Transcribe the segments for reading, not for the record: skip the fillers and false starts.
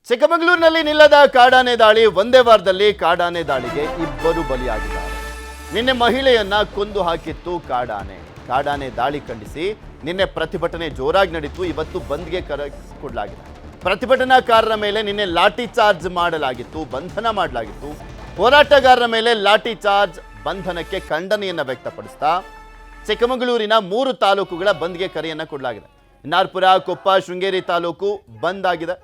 ಚಿಕ್ಕಮಗಳೂರಿನಲ್ಲಿ ನಿಲ್ಲದ ಕಾಡಾನೆ ದಾಳಿ, ಒಂದೇ ವಾರದಲ್ಲಿ ಕಾಡಾನೆ ದಾಳಿಗೆ ಇಬ್ಬರು ಬಲಿಯಾಗಿದ್ದಾರೆ. ನಿನ್ನೆ ಮಹಿಳೆಯನ್ನ ಕೊಂದು ಹಾಕಿತ್ತು ಕಾಡಾನೆ ದಾಳಿ ಖಂಡಿಸಿ ನಿನ್ನೆ ಪ್ರತಿಭಟನೆ ಜೋರಾಗಿ ನಡೆಯಿತು. ಇವತ್ತು ಬಂದ್ಗೆ ಕರೆ ಕೊಡಲಾಗಿದೆ. ಪ್ರತಿಭಟನಾಕಾರರ ಮೇಲೆ ನಿನ್ನೆ ಲಾಠಿ ಚಾರ್ಜ್ ಮಾಡಲಾಗಿತ್ತು, ಬಂಧನ ಮಾಡಲಾಗಿತ್ತು. ಹೋರಾಟಗಾರರ ಮೇಲೆ ಲಾಠಿ ಚಾರ್ಜ್, ಬಂಧನಕ್ಕೆ ಖಂಡನೆಯನ್ನ ವ್ಯಕ್ತಪಡಿಸ್ತಾ ಚಿಕ್ಕಮಗಳೂರಿನ 3 ತಾಲೂಕುಗಳ ಬಂದ್ಗೆ ಕರೆಯನ್ನ ಕೊಡಲಾಗಿದೆ. ನಾರ್ಪುರ, ಕೊಪ್ಪ, ಶೃಂಗೇರಿ ತಾಲೂಕು ಬಂದ್ ಆಗಿದೆ.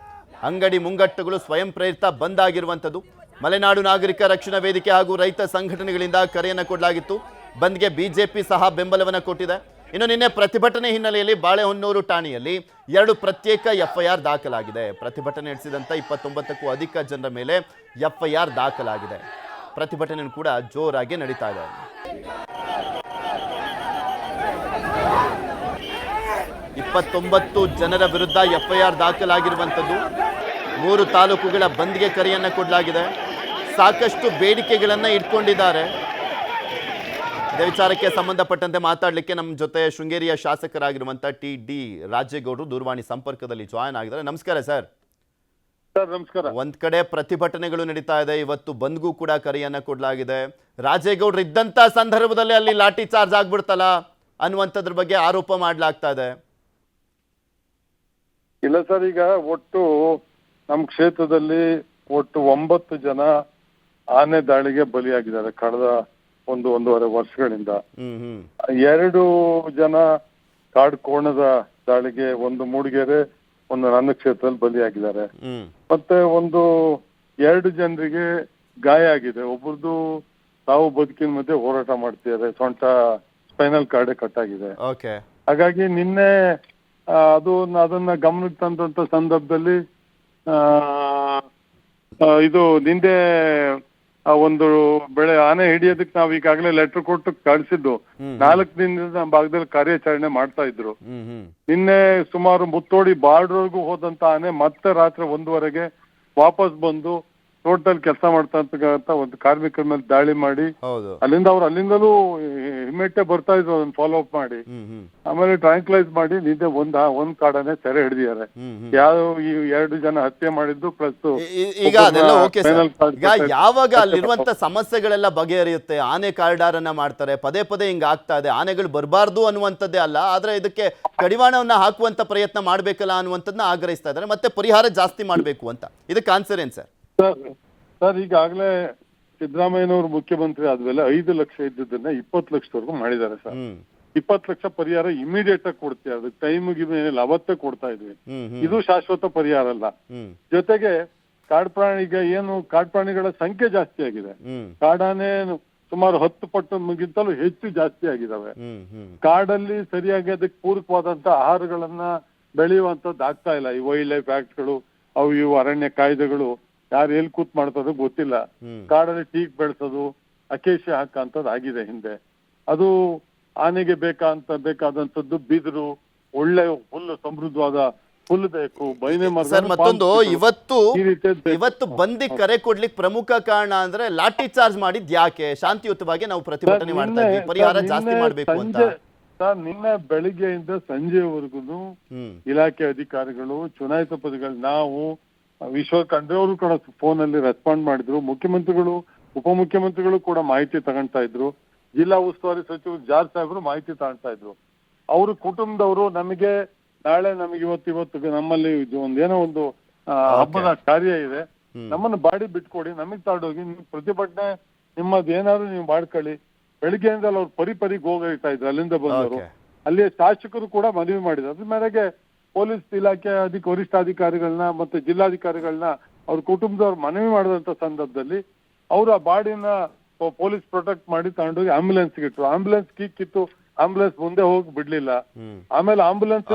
ಅಂಗಡಿ ಮುಂಗಟ್ಟುಗಳು ಸ್ವಯಂ ಪ್ರೇರಿತ ಬಂದ್ ಆಗಿರುವಂಥದ್ದು. ಮಲೆನಾಡು ನಾಗರಿಕ ರಕ್ಷಣಾ ವೇದಿಕೆ ಹಾಗೂ ರೈತ ಸಂಘಟನೆಗಳಿಂದ ಕರೆಯನ್ನು ಕೊಡಲಾಗಿತ್ತು. ಬಂದ್ಗೆ ಬಿಜೆಪಿ ಸಹ ಬೆಂಬಲವನ್ನು ಕೊಟ್ಟಿದೆ. ಇನ್ನು ನಿನ್ನೆ ಪ್ರತಿಭಟನೆ ಹಿನ್ನೆಲೆಯಲ್ಲಿ ಬಾಳೆಹೊನ್ನೂರು ಠಾಣೆಯಲ್ಲಿ 2 ಪ್ರತ್ಯೇಕ ಎಫ್ಐಆರ್ ದಾಖಲಾಗಿದೆ. ಪ್ರತಿಭಟನೆ ನಡೆಸಿದಂಥ 29ಕ್ಕೂ ಅಧಿಕ ಜನರ ಮೇಲೆ ಎಫ್ಐಆರ್ ದಾಖಲಾಗಿದೆ. ಪ್ರತಿಭಟನೆ ಕೂಡ ಜೋರಾಗಿ ನಡೀತಾ ಇದೆ. ಇಪ್ಪತ್ತೊಂಬತ್ತು ಜನರ ವಿರುದ್ಧ ಎಫ್ಐಆರ್ ದಾಖಲಾಗಿರುವಂಥದ್ದು. 3 ತಾಲೂಕುಗಳ ಬಂದ್ಗೆ ಕರೆಯನ್ನು ಕೊಡಲಾಗಿದೆ. ಸಾಕಷ್ಟು ಬೇಡಿಕೆಗಳನ್ನು ಇಟ್ಕೊಂಡಿದ್ದಾರೆ. ಇದೇ ವಿಚಾರಕ್ಕೆ ಸಂಬಂಧಪಟ್ಟಂತೆ ಮಾತಾಡಲಿಕ್ಕೆ ನಮ್ಮ ಜೊತೆ ಶೃಂಗೇರಿಯ ಶಾಸಕರಾಗಿರುವಂಥ ಟಿ.ಡಿ. ರಾಜೇಗೌಡರು ದೂರವಾಣಿ ಸಂಪರ್ಕದಲ್ಲಿ ಜಾಯ್ನ್ ಆಗಿದ್ದಾರೆ. ನಮಸ್ಕಾರ ಸರ್. ನಮಸ್ಕಾರ. ಒಂದ್ ಕಡೆ ಪ್ರತಿಭಟನೆಗಳು ನಡೀತಾ ಇದೆ, ಇವತ್ತು ಬಂದ್ಗೂ ಕೂಡ ಕರೆಯನ್ನ ಕೊಡಲಾಗಿದೆ. ರಾಜೇಗೌಡರು ಇದ್ದಂತ ಸಂದರ್ಭದಲ್ಲಿ ಅಲ್ಲಿ ಲಾಠಿ ಚಾರ್ಜ್ ಆಗ್ಬಿಡ್ತಲ್ಲ ಅನ್ನುವಂಥದ್ರ ಬಗ್ಗೆ ಆರೋಪ ಮಾಡಲಾಗ್ತಾ ಇದೆ. ಇಲ್ಲ ಸರ್, ಈಗ ಒಟ್ಟು ನಮ್ಮ ಕ್ಷೇತ್ರದಲ್ಲಿ ಒಟ್ಟು 9 ಜನ ಆನೆ ದಾಳಿಗೆ ಬಲಿಯಾಗಿದ್ದಾರೆ ಕಳೆದ 1.5 ವರ್ಷಗಳಿಂದ. 2 ಜನ ಕಾಡು ಕೋಣದ ದಾಳಿಗೆ, ಒಂದು ಮೂಡಿಗೆರೆ, ಒಂದು ನನ್ನ ಕ್ಷೇತ್ರದಲ್ಲಿ ಬಲಿಯಾಗಿದ್ದಾರೆ. ಮತ್ತೆ 2 ಜನರಿಗೆ ಗಾಯ ಆಗಿದೆ. ಒಬ್ಬರದು ತಾವು ಬದುಕಿನ ಮಧ್ಯೆ ಹೋರಾಟ ಮಾಡ್ತಿದ್ದಾರೆ, ಸೊಂಟ ಸ್ಪೈನಲ್ ಕಾರ್ಡ್ ಕಟ್ ಆಗಿದೆ. ಹಾಗಾಗಿ ನಿನ್ನೆ ಅದನ್ನ ಗಮನಕ್ಕೆ ತಂದಂತ ಸಂದರ್ಭದಲ್ಲಿ ಇದು ನಿಂದೆ ಒಂದು ಬೆಳೆ ಆನೆ ಹಿಡಿಯೋದಕ್ಕೆ ನಾವು ಈಗಾಗಲೇ ಲೆಟರ್ ಕೊಟ್ಟು ಕಳಿಸಿದ್ದು. 4 ದಿನದಿಂದ ನಮ್ಮ ಭಾಗದಲ್ಲಿ ಕಾರ್ಯಾಚರಣೆ ಮಾಡ್ತಾ ಇದ್ರು. ನಿನ್ನೆ ಸುಮಾರು ಮುತ್ತೋಡಿ ಬಾರ್ಡ್ವರೆಗೂ ಹೋದಂತ ಆನೆ ಮತ್ತೆ ರಾತ್ರಿ 1:00ವರೆಗೆ ವಾಪಸ್ ಬಂದು ಟೋಟಲ್ ಕೆಲಸ ಮಾಡ್ತಾ ಒಂದು ಕಾರ್ಮಿಕರ ಮೇಲೆ ದಾಳಿ ಮಾಡಿ, ಅಲ್ಲಿಂದಲೂ ಇಮ್ಮಿಡಿಯೇಟ್ ಬರ್ತಾ ಇದ್ರು, ಅದನ್ನ ಫಾಲೋ ಅಪ್ ಮಾಡಿ, ಆಮೇಲೆ ಟ್ರಾಂಕ್ಲೈಸ್ ಮಾಡಿ ನಿನ್ನೆ ಒಂದ್ ಕಾಡನೆ ಸೆರೆ ಹಿಡಿದಿದ್ದಾರೆ. ಯಾವ ಈ 2 ಜನ ಹತ್ಯೆ ಮಾಡಿದ್ದು ಪ್ಲಸ್ ಈಗ ಅದೆಲ್ಲ ಓಕೆ ಸರ್. ಈಗ ಯಾವಾಗ ಅಲ್ಲಿರುವಂತ ಸಮಸ್ಯೆಗಳೆಲ್ಲ ಬಗೆಹರಿಯುತ್ತೆ, ಆನೆ ಕಾರಿಡಾರನ್ನ ಮಾಡ್ತಾರೆ, ಪದೇ ಪದೇ ಹಿಂಗ ಆಗ್ತಾ ಇದೆ, ಆನೆಗಳು ಬರಬಾರ್ದು ಅನ್ನುವಂಥದ್ದೇ ಅಲ್ಲ, ಆದ್ರೆ ಇದಕ್ಕೆ ಕಡಿವಾಣವನ್ನ ಹಾಕುವಂತ ಪ್ರಯತ್ನ ಮಾಡ್ಬೇಕಲ್ಲ ಅನ್ನುವಂಥದ್ದನ್ನ ಆಗ್ರಹಿಸ್ತಾ ಇದ್ದಾರೆ. ಮತ್ತೆ ಪರಿಹಾರ ಜಾಸ್ತಿ ಮಾಡ್ಬೇಕು ಅಂತ. ಇದಕ್ಕೆ ಆನ್ಸರ್ ಏನ್ ಸರ್? ಸರ್, ಈಗಾಗಲೇ ಸಿದ್ದರಾಮಯ್ಯನವರು ಮುಖ್ಯಮಂತ್ರಿ ಆದ್ಮೇಲೆ 5 ಲಕ್ಷ ಇದ್ದದನ್ನ 20 ಲಕ್ಷದವರೆಗೂ ಮಾಡಿದ್ದಾರೆ ಸರ್. 20 ಲಕ್ಷ ಪರಿಹಾರ ಇಮಿಡಿಯೇಟ್ ಆಗಿ ಕೊಡ್ತೀವಿ, ಅದಕ್ಕೆ ಟೈಮ್ಗೆ ಮೇಲೆ ಅವತ್ತೇ ಕೊಡ್ತಾ ಇದ್ವಿ. ಇದು ಶಾಶ್ವತ ಪರಿಹಾರ ಅಲ್ಲ. ಜೊತೆಗೆ ಕಾಡು ಪ್ರಾಣಿಗಳ ಸಂಖ್ಯೆ ಜಾಸ್ತಿ ಆಗಿದೆ. ಕಾಡಾನೆ ಸುಮಾರು 10 ಪಟ್ಟಿಗಿಂತಲೂ ಹೆಚ್ಚು ಜಾಸ್ತಿ ಆಗಿದಾವೆ. ಕಾಡಲ್ಲಿ ಸರಿಯಾಗಿ ಅದಕ್ಕೆ ಪೂರಕವಾದಂತ ಆಹಾರಗಳನ್ನ ಬೆಳೆಯುವಂತದ್ದು ಆಗ್ತಾ ಇಲ್ಲ. ಈ ವೈಲ್ಡ್ ಲೈಫ್ ಆಕ್ಟ್ಗಳು, ಇವು ಅರಣ್ಯ ಕಾಯ್ದೆಗಳು ಯಾರು ಎಲ್ಲಿ ಕೂತ್ ಮಾಡ್ತದೋ ಗೊತ್ತಿಲ್ಲ. ಕಾಡಲ್ಲಿ ಟೀಕ್ ಬೆಳೆಸೋದು, ಅಕೇಶಿಯ ಹಾಕಂತದ್ದು ಆಗಿದೆ ಹಿಂದೆ. ಅದು ಆನೆಗೆ ಬೇಕಾದಂತದ್ದು ಬಿದಿರು, ಒಳ್ಳೆ ಹುಲ್ಲು, ಸಮೃದ್ಧವಾದ ಹುಲ್ಲು ಬೇಕು, ಬೈನೆ ಮರ. ಮತ್ತೊಂದು ಇವತ್ತು ಬಂದಿ ಕರೆ ಕೊಡ್ಲಿಕ್ಕೆ ಪ್ರಮುಖ ಕಾರಣ ಅಂದ್ರೆ ಲಾಠಿ ಚಾರ್ಜ್ ಮಾಡಿದ್ ಯಾಕೆ? ಶಾಂತಿಯುತವಾಗಿ ನಾವು ಪ್ರತಿಭಟನೆ ಮಾಡ್ತಾ ಇದ್ವಿ, ಪರಿಹಾರ ಜಾಸ್ತಿ ಮಾಡ್ಬೇಕು ಅಂತ. ಸರ್, ನಿನ್ನೆ ಬೆಳಿಗ್ಗೆಯಿಂದ ಸಂಜೆವರೆಗೂ ಇಲಾಖೆ ಅಧಿಕಾರಿಗಳು, ಚುನಾಯಿತ ಪದಗಳು, ನಾವು ಖಂಡ್ರೆ ಅವರು ಕೂಡ ಫೋನ್ ಅಲ್ಲಿ ರೆಸ್ಪಾಂಡ್ ಮಾಡಿದ್ರು. ಮುಖ್ಯಮಂತ್ರಿಗಳು, ಉಪಮುಖ್ಯಮಂತ್ರಿಗಳು ಕೂಡ ಮಾಹಿತಿ ತಗೊಂತಾ ಇದ್ರು. ಜಿಲ್ಲಾ ಉಸ್ತುವಾರಿ ಸಚಿವರು ಜಾರ್ಜ್ ಸಾಹೇಬರು ಮಾಹಿತಿ ತಗೊಳ್ತಾ ಇದ್ರು. ಅವ್ರ ಕುಟುಂಬದವರು ನಾಳೆ ನಮಗೆ ಇವತ್ತು ನಮ್ಮಲ್ಲಿ ಒಂದೇನೋ ಒಂದು ಹಬ್ಬದ ಕಾರ್ಯ ಇದೆ, ನಮ್ಮನ್ನು ಬಾಡಿ ಬಿಟ್ಕೊಡಿ, ನಮಗ್ ತಗೊಂಡೋಗಿ ನಿಮ್ ಪ್ರತಿಭಟನೆ ನಿಮ್ಮದ್ ಏನಾದ್ರು ನೀವು ಮಾಡ್ಕೊಳ್ಳಿ. ಬೆಳಿಗ್ಗೆಯಿಂದ ಅವ್ರು ಪರಿಗೆ ಹೋಗ್ತಾ ಇದ್ರು ಅಲ್ಲಿಂದ ಬಂದವರು. ಅಲ್ಲಿ ಶಾಸಕರು ಕೂಡ ಮನವಿ ಮಾಡಿದ್ರು. ಅದ್ರ ಮೇರೆಗೆ ಪೊಲೀಸ್ ಇಲಾಖೆ ವರಿಷ್ಠಾಧಿಕಾರಿಗಳನ್ನ ಮತ್ತೆ ಜಿಲ್ಲಾಧಿಕಾರಿಗಳನ್ನ ಅವ್ರ ಕುಟುಂಬದವ್ರು ಮನವಿ ಮಾಡಿದಂತ ಸಂದರ್ಭದಲ್ಲಿ ಅವ್ರು ಆ ಬಾಡಿನ ಪೊಲೀಸ್ ಪ್ರೊಟೆಕ್ಟ್ ಮಾಡಿ ತಗೊಂಡೋಗಿ ಆಂಬ್ಯುಲೆನ್ಸ್ ಇಟ್ರು. ಆಂಬ್ಯುಲೆನ್ಸ್ ಕಿತ್ತು ಆಂಬ್ಯುಲೆನ್ಸ್ ಮುಂದೆ ಹೋಗಿ ಬಿಡ್ಲಿಲ್ಲ. ಆಮೇಲೆ ಆಂಬ್ಯುಲೆನ್ಸ್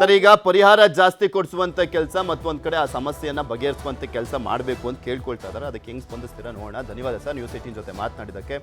ಸರ್, ಈಗ ಪರಿಹಾರ ಜಾಸ್ತಿ ಕೊಡಿಸುವಂತ ಕೆಲಸ, ಮತ್ತೊಂದ್ ಕಡೆ ಆ ಸಮಸ್ಯೆಯನ್ನ ಬಗೆಹರಿಸುವಂತ ಕೆಲಸ ಮಾಡ್ಬೇಕು ಅಂತ ಕೇಳ್ಕೊಳ್ತಾ ಇದಾರೆ. ಅದಕ್ಕೆ ಹೆಂಗ್ ಸ್ಪಂದಿಸ್ತೀರಾ ನೋಡೋಣ. ಧನ್ಯವಾದ ಸರ್, ನ್ಯೂಸ್ 18 ಜೊತೆ ಮಾತನಾಡಿದಕ್ಕೆ.